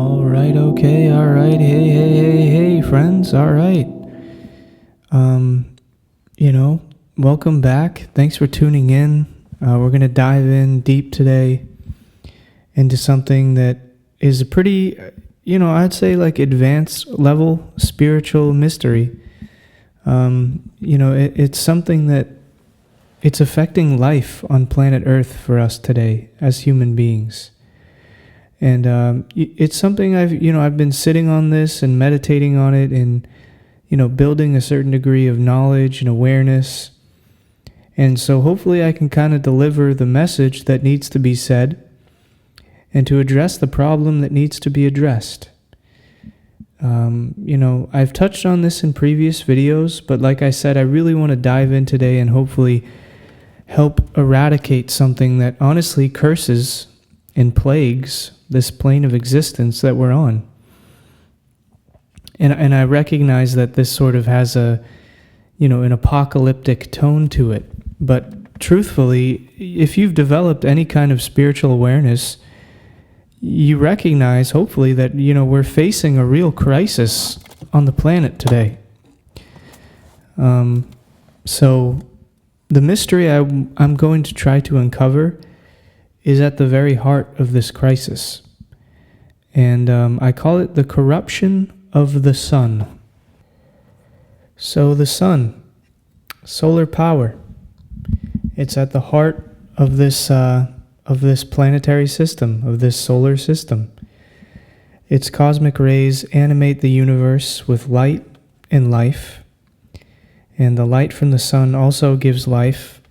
All right, okay, all right. Hey, friends. All right. Welcome back. Thanks for tuning in. We're going to dive in deep today into something that is a pretty, I'd say like advanced level spiritual mystery. It's something that it's affecting life on planet Earth for us today as human beings. And it's something I've been sitting on this and meditating on it and, building a certain degree of knowledge and awareness. And so hopefully I can kind of deliver the message that needs to be said and to address the problem that needs to be addressed. I've touched on this in previous videos, but like I said, I really want to dive in today and hopefully help eradicate something that honestly curses and plagues this plane of existence that we're on. And I recognize that this sort of has an apocalyptic tone to it. But truthfully, if you've developed any kind of spiritual awareness, you recognize, hopefully, that, we're facing a real crisis on the planet today. So the mystery I'm going to try to uncover is at the very heart of this crisis. And I call it the corruption of the sun. So the sun, solar power, it's at the heart of this planetary system, of this solar system. Its cosmic rays animate the universe with light and life. And the light from the sun also gives life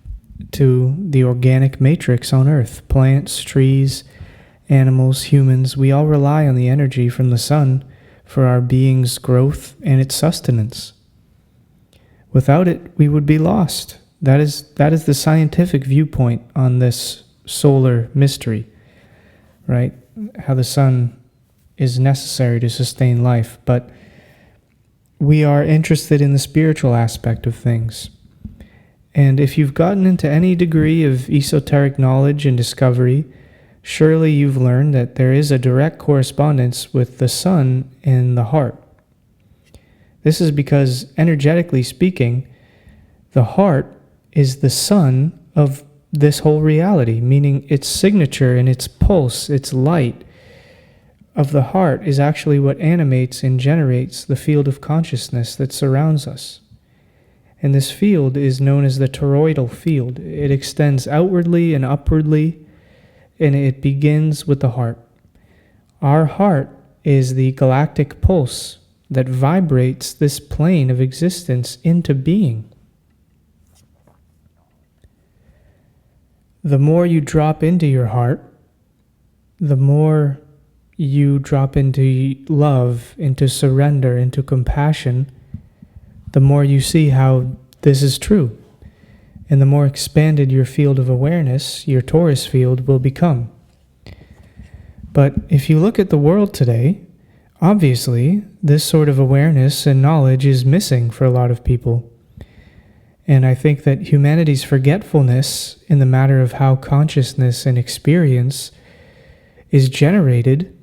to the organic matrix on Earth. Plants, trees, animals, humans, we all rely on the energy from the sun for our being's growth and its sustenance. Without it, we would be lost. That is the scientific viewpoint on this solar mystery, right? How the sun is necessary to sustain life, but we are interested in the spiritual aspect of things. And if you've gotten into any degree of esoteric knowledge and discovery, surely you've learned that there is a direct correspondence with the sun and the heart. This is because, energetically speaking, the heart is the sun of this whole reality, meaning its signature and its pulse, its light of the heart is actually what animates and generates the field of consciousness that surrounds us. And this field is known as the toroidal field. It extends outwardly and upwardly, and it begins with the heart. Our heart is the galactic pulse that vibrates this plane of existence into being. The more you drop into your heart, the more you drop into love, into surrender, into compassion, the more you see how this is true. And the more expanded your field of awareness, your torus field, will become. But if you look at the world today, obviously, this sort of awareness and knowledge is missing for a lot of people. And I think that humanity's forgetfulness in the matter of how consciousness and experience is generated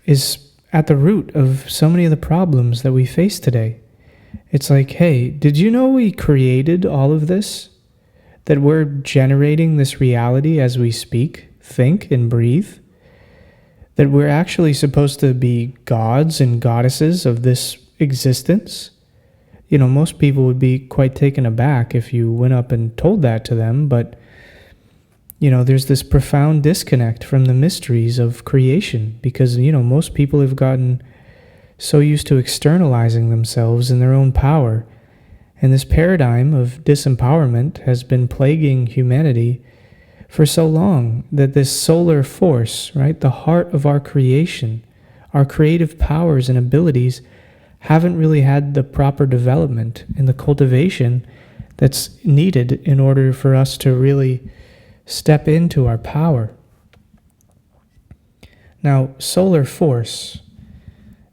is at the root of so many of the problems that we face today. It's like, hey, did you know we created all of this? That we're generating this reality as we speak, think, and breathe? That we're actually supposed to be gods and goddesses of this existence? Most people would be quite taken aback if you went up and told that to them, but, there's this profound disconnect from the mysteries of creation because, most people have gotten so used to externalizing themselves in their own power. And this paradigm of disempowerment has been plaguing humanity for so long that this solar force, right, the heart of our creation, our creative powers and abilities haven't really had the proper development and the cultivation that's needed in order for us to really step into our power. Now, solar force,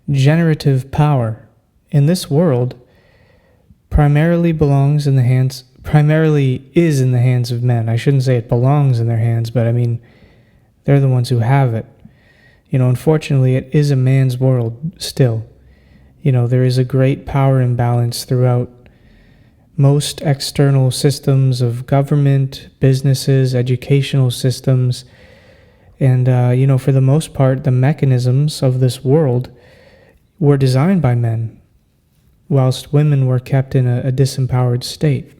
generative power, in this world primarily is in the hands of men. I shouldn't say it belongs in their hands, but I mean, they're the ones who have it. Unfortunately, it is a man's world still. There is a great power imbalance throughout most external systems of government, businesses, educational systems. And, for the most part, the mechanisms of this world were designed by men, whilst women were kept in a disempowered state.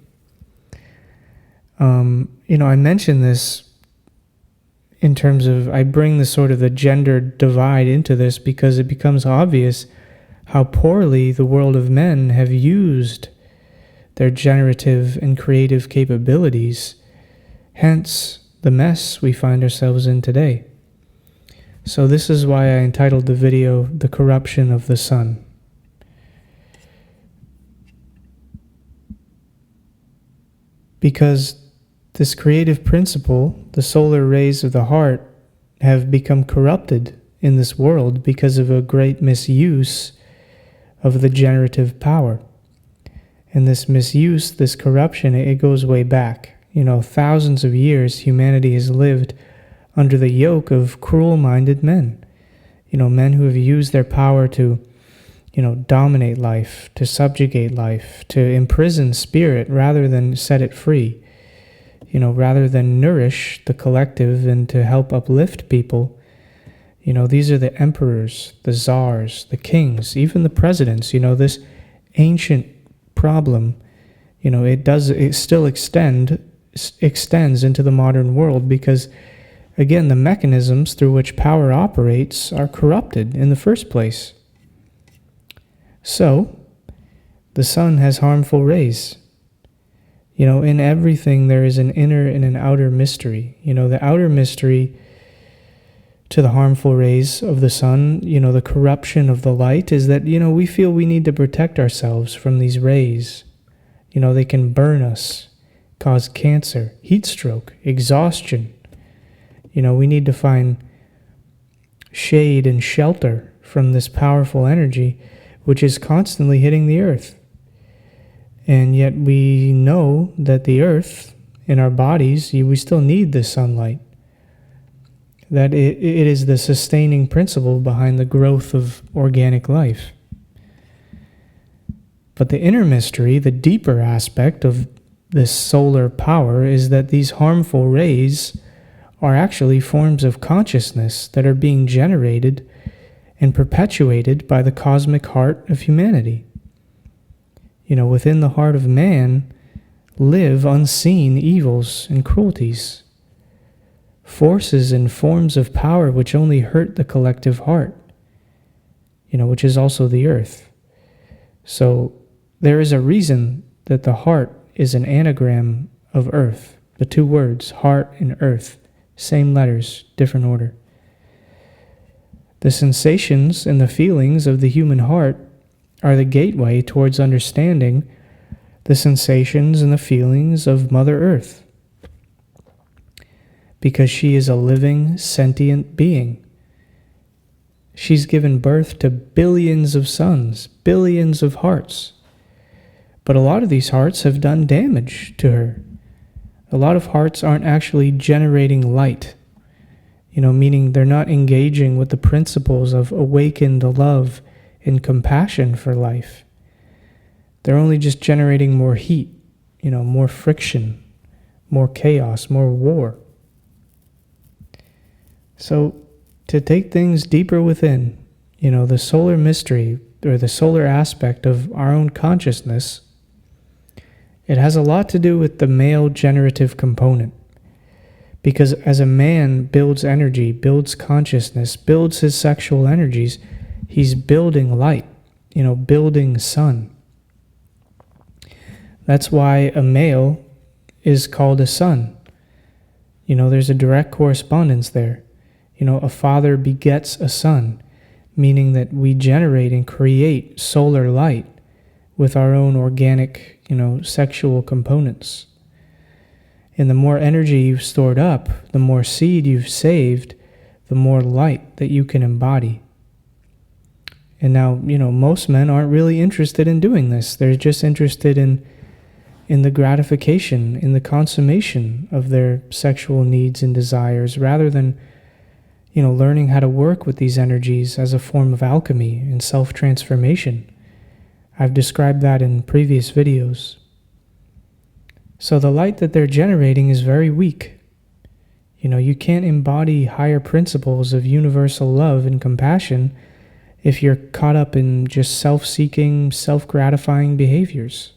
I mention this in terms of, I bring the sort of the gender divide into this because it becomes obvious how poorly the world of men have used their generative and creative capabilities, hence the mess we find ourselves in today. So this is why I entitled the video, The Corruption of the Sun. Because this creative principle, the solar rays of the heart, have become corrupted in this world because of a great misuse of the generative power. And this misuse, this corruption, it goes way back. Thousands of years humanity has lived under the yoke of cruel-minded men. Men who have used their power to, dominate life, to subjugate life, to imprison spirit rather than set it free. Rather than nourish the collective and to help uplift people. These are the emperors, the czars, the kings, even the presidents. This ancient problem, it still extends into the modern world because, again, the mechanisms through which power operates are corrupted in the first place. So, the sun has harmful rays. In everything there is an inner and an outer mystery. The outer mystery to the harmful rays of the sun, the corruption of the light is that, we feel we need to protect ourselves from these rays. They can burn us, cause cancer, heat stroke, exhaustion. We need to find shade and shelter from this powerful energy, which is constantly hitting the earth. And yet we know that the earth, in our bodies, we still need the sunlight. That it is the sustaining principle behind the growth of organic life. But the inner mystery, the deeper aspect of this solar power, is that these harmful rays are actually forms of consciousness that are being generated and perpetuated by the cosmic heart of humanity. Within the heart of man live unseen evils and cruelties, forces and forms of power which only hurt the collective heart, which is also the earth. So there is a reason that the heart is an anagram of earth. The two words, heart and earth, same letters, different order. The sensations and the feelings of the human heart are the gateway towards understanding the sensations and the feelings of Mother Earth, because she is a living, sentient being. She's given birth to billions of suns, billions of hearts. But a lot of these hearts have done damage to her. A lot of hearts aren't actually generating light, meaning they're not engaging with the principles of awakened love and compassion for life. They're only just generating more heat, more friction, more chaos, more war. So to take things deeper within, the solar mystery or the solar aspect of our own consciousness, it has a lot to do with the male generative component. Because as a man builds energy, builds consciousness, builds his sexual energies, he's building light, building sun. That's why a male is called a son. There's a direct correspondence there. A father begets a son, meaning that we generate and create solar light with our own organic, sexual components. And the more energy you've stored up, the more seed you've saved, the more light that you can embody. And now, most men aren't really interested in doing this. They're just interested in the gratification, in the consummation of their sexual needs and desires, rather than, learning how to work with these energies as a form of alchemy and self-transformation. I've described that in previous videos. So the light that they're generating is very weak. You can't embody higher principles of universal love and compassion if you're caught up in just self-seeking, self-gratifying behaviors.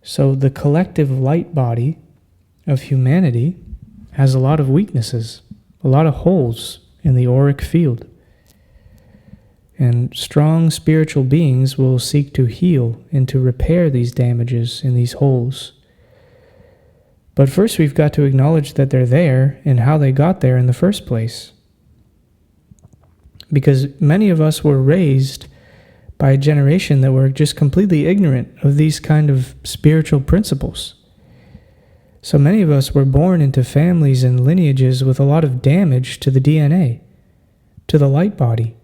So the collective light body of humanity has a lot of weaknesses, a lot of holes in the auric field. And strong spiritual beings will seek to heal and to repair these damages in these holes. But first we've got to acknowledge that they're there and how they got there in the first place. Because many of us were raised by a generation that were just completely ignorant of these kind of spiritual principles. So many of us were born into families and lineages with a lot of damage to the DNA, to the light body,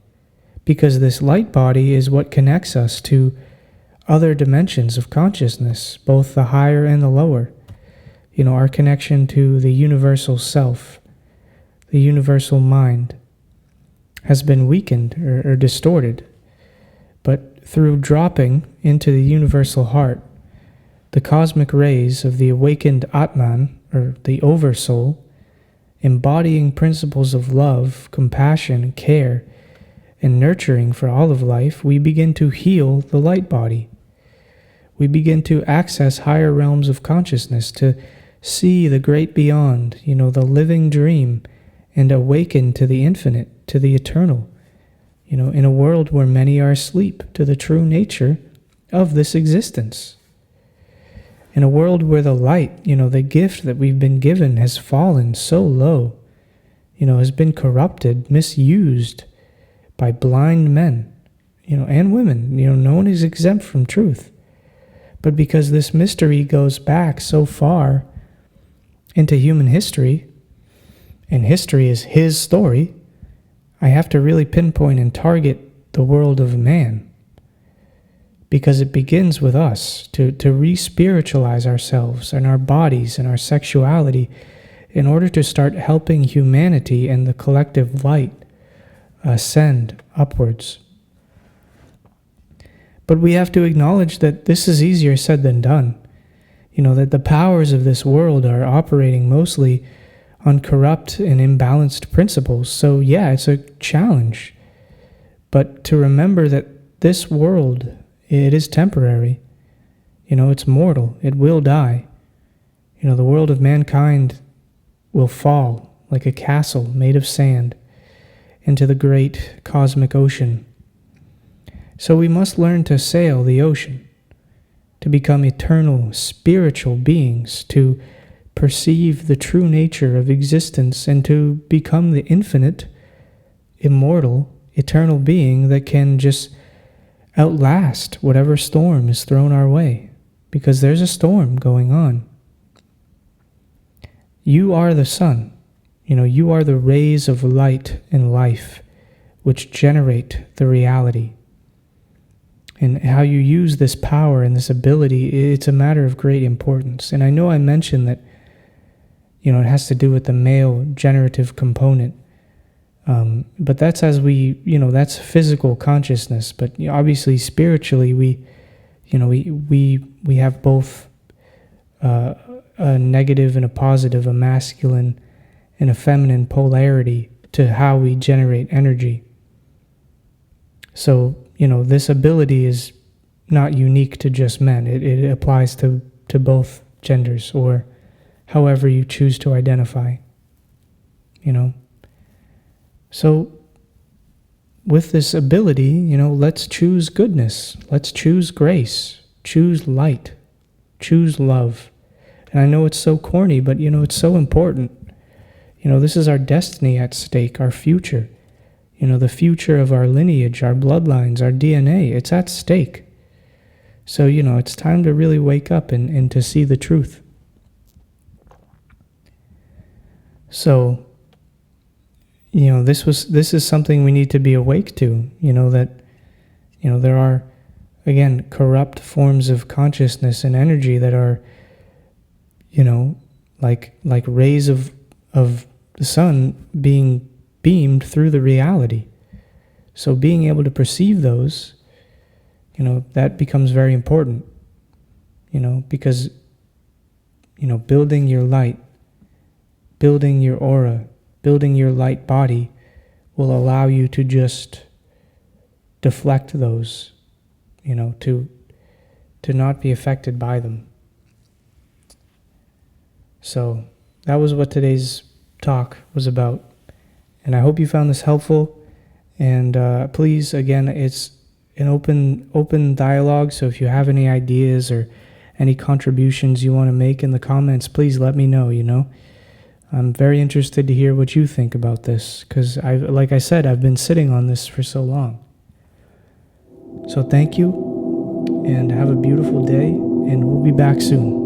because this light body is what connects us to other dimensions of consciousness, both the higher and the lower. Our connection to the universal self, the universal mind, has been weakened or distorted. But through dropping into the universal heart, the cosmic rays of the awakened Atman, or the Oversoul, embodying principles of love, compassion, care, and nurturing for all of life, we begin to heal the light body. We begin to access higher realms of consciousness, to see the great beyond, the living dream, and awaken to the infinite, to the eternal, in a world where many are asleep to the true nature of this existence. In a world where the light, the gift that we've been given has fallen so low, has been corrupted, misused by blind men, and women. No one is exempt from truth. But because this mystery goes back so far into human history, and history is his story, I have to really pinpoint and target the world of man. Because it begins with us to re-spiritualize ourselves and our bodies and our sexuality in order to start helping humanity and the collective light ascend upwards. But we have to acknowledge that this is easier said than done. That the powers of this world are operating mostly on corrupt and imbalanced principles. So yeah, it's a challenge. But to remember that this world, it is temporary. It's mortal. It will die. The world of mankind will fall like a castle made of sand into the great cosmic ocean. So we must learn to sail the ocean, to become eternal spiritual beings, to perceive the true nature of existence, and to become the infinite, immortal, eternal being that can just outlast whatever storm is thrown our way, because there's a storm going on. You are the sun. You are the rays of light and life which generate the reality. And how you use this power and this ability, it's a matter of great importance. And I know I mentioned that, it has to do with the male generative component. But that's that's physical consciousness. But obviously, spiritually, we have both a negative and a positive, a masculine and a feminine polarity to how we generate energy. So, this ability is not unique to just men. It applies to both genders, or however you choose to identify, So with this ability, let's choose goodness. Let's choose grace. Choose light. Choose love. And I know it's so corny, but, it's so important. This is our destiny at stake, our future. The future of our lineage, our bloodlines, our DNA, it's at stake. So, it's time to really wake up and to see the truth. So, this is something we need to be awake to, that, there are, again, corrupt forms of consciousness and energy that are, like rays of the sun being beamed through the reality. So being able to perceive those, that becomes very important, because, building your light, building your aura, building your light body will allow you to just deflect those, to not be affected by them. So that was what today's talk was about. And I hope you found this helpful. And please, again, it's an open dialogue. So if you have any ideas or any contributions you want to make in the comments, please let me know, I'm very interested to hear what you think about this, because like I said, I've been sitting on this for so long. So thank you, and have a beautiful day, and we'll be back soon.